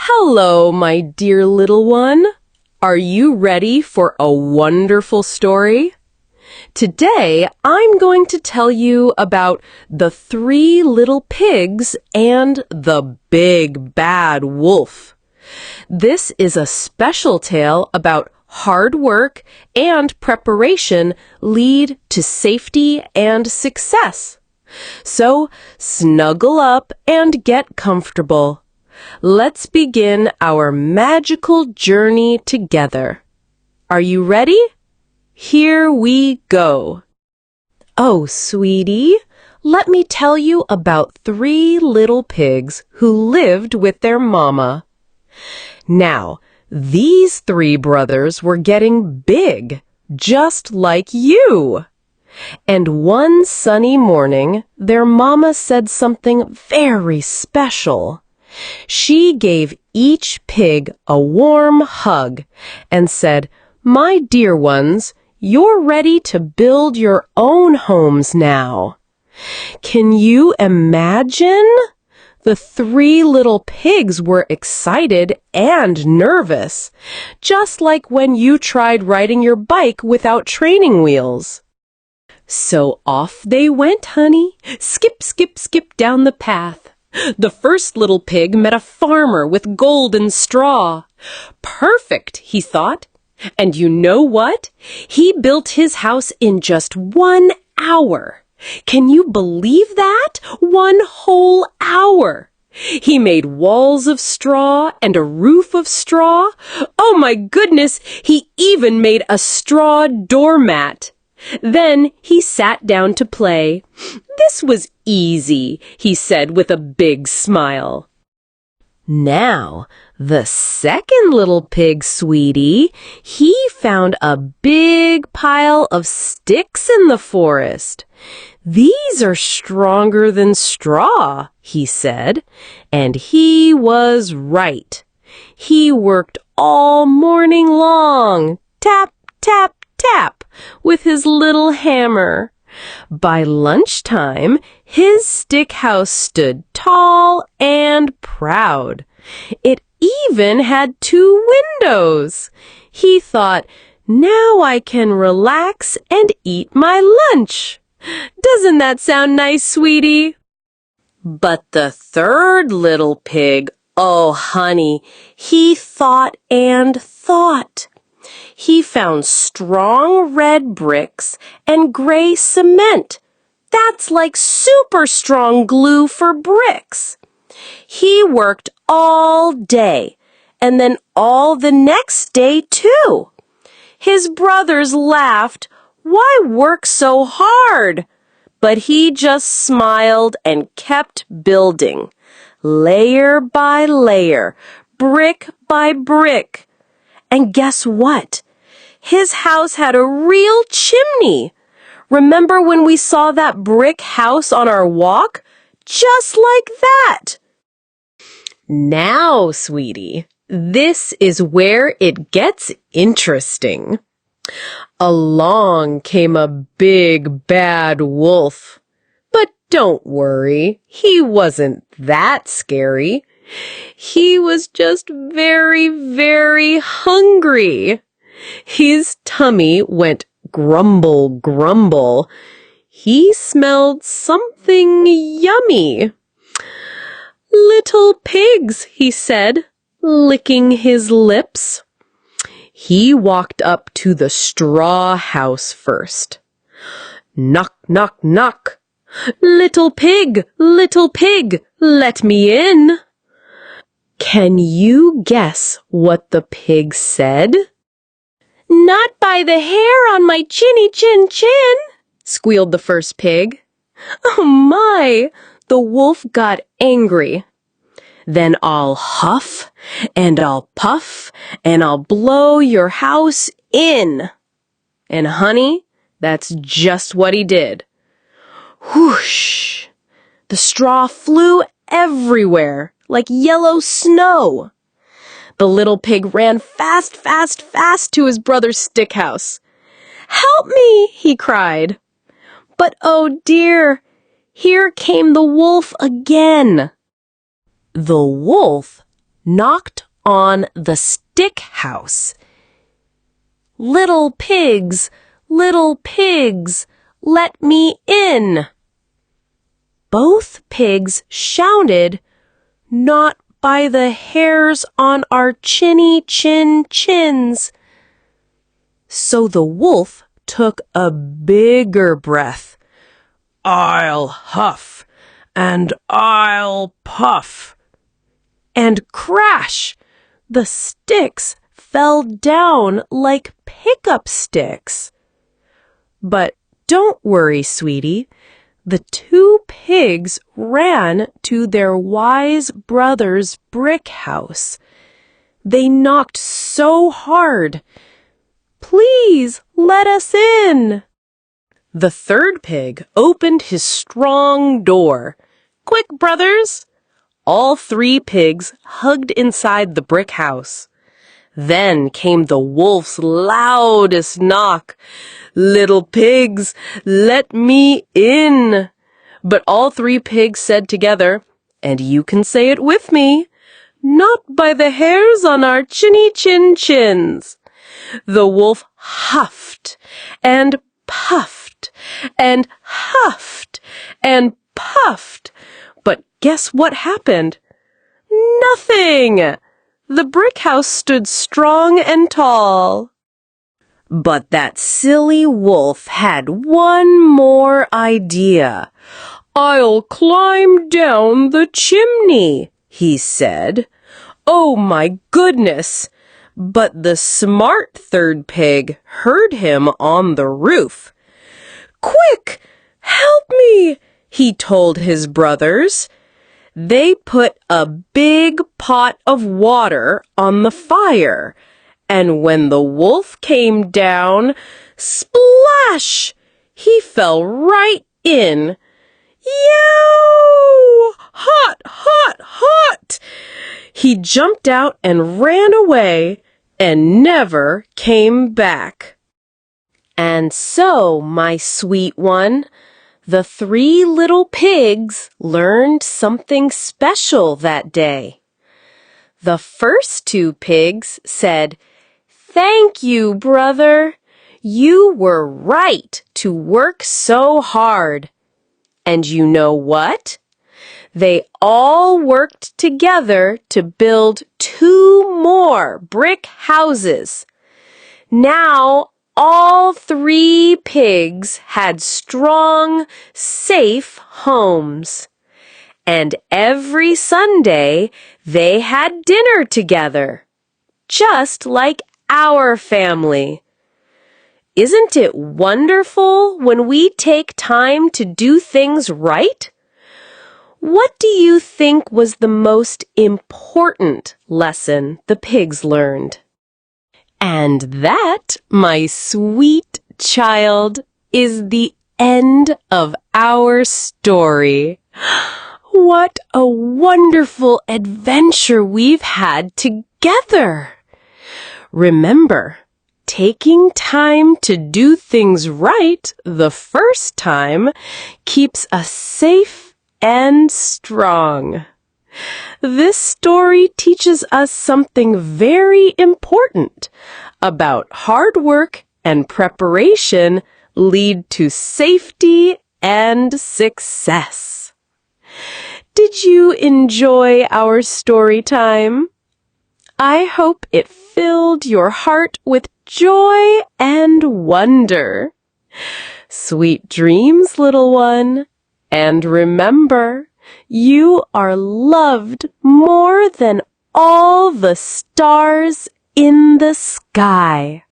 Hello, my dear little one. Are you ready for a wonderful story? Today, I'm going to tell you about the 3 little pigs and the big bad wolf. This is a special tale about hard work and preparation lead to safety and success. So, snuggle up and get comfortable. Let's begin our magical journey together. Are you ready? Here we go. Oh, sweetie, let me tell you about 3 little pigs who lived with their mama. Now, these 3 brothers were getting big, just like you. And one sunny morning, their mama said something very special. She gave each pig a warm hug and said, "My dear ones, you're ready to build your own homes now." Can you imagine? The 3 little pigs were excited and nervous, just like when you tried riding your bike without training wheels. So off they went, honey. Skip, skip, skip down the path. The first little pig met a farmer with golden straw. Perfect, he thought. And you know what? He built his house in just 1 hour. Can you believe that? 1 whole hour. He made walls of straw and a roof of straw. Oh my goodness, he even made a straw doormat. Then he sat down to play. This was easy, he said with a big smile. Now, the second little pig, sweetie, he found a big pile of sticks in the forest. "These are stronger than straw," he said, and he was right. He worked all morning long, tap, tap, tap, with his little hammer. By lunchtime, his stick house stood tall and proud. It even had 2 windows. He thought, "Now I can relax and eat my lunch." Doesn't that sound nice, sweetie? But the third little pig, oh honey, he thought and thought. He found strong red bricks and gray cement. That's like super strong glue for bricks. He worked all day and then all the next day too. His brothers laughed. "Why work so hard?" But he just smiled and kept building, layer by layer, brick by brick. And guess what? His house had a real chimney. Remember when we saw that brick house on our walk? Just like that. Now, sweetie, this is where it gets interesting. Along came a big bad wolf. But don't worry, he wasn't that scary. He was just very, very hungry. His tummy went grumble, grumble. He smelled something yummy. "Little pigs," he said, licking his lips. He walked up to the straw house first. Knock, knock, knock. Little pig, let me in." Can you guess what the pig said? "Not by the hair on my chinny chin chin," squealed the first pig. Oh my! The wolf got angry. "Then I'll huff, and I'll puff, and I'll blow your house in." And honey, that's just what he did. Whoosh! The straw flew everywhere, like yellow snow. The little pig ran fast, fast, fast to his brother's stick house. "Help me!" he cried. But oh dear, here came the wolf again. The wolf knocked on the stick house. "Little pigs, let me in." Both pigs shouted, "Not by the hairs on our chins." So the wolf took a bigger breath. "I'll huff and I'll puff." And crash! The sticks fell down like pickup sticks. But don't worry, sweetie. The two pigs ran to their wise brother's brick house. They knocked so hard. "Please let us in." The third pig opened his strong door. "Quick, brothers!" All three pigs hugged inside the brick house. Then came the wolf's loudest knock. "Little pigs, let me in." But all three pigs said together, and you can say it with me, "Not by the hairs on our chins." The wolf huffed and puffed and huffed and puffed. But guess what happened? Nothing! The brick house stood strong and tall. But that silly wolf had one more idea. "I'll climb down the chimney," he said. Oh my goodness! But the smart third pig heard him on the roof. "Quick! Help me!" he told his brothers. They put a big pot of water on the fire, and when the wolf came down, splash! He fell right in. "Yow! Hot, hot, hot!" He jumped out and ran away and never came back. And so, my sweet one, the three little pigs learned something special that day. The first two pigs said, "Thank you, brother. You were right to work so hard." And you know what? They all worked together to build 2 more brick houses. Now, all 3 pigs had strong, safe homes. And every Sunday, they had dinner together, just like our family. Isn't it wonderful when we take time to do things right? What do you think was the most important lesson the pigs learned? And that, my sweet child, is the end of our story. What a wonderful adventure we've had together! Remember, taking time to do things right the first time keeps us safe and strong. This story teaches us something very important about hard work and preparation lead to safety and success. Did you enjoy our story time? I hope it filled your heart with joy and wonder. Sweet dreams, little one. And remember, you are loved more than all the stars in the sky.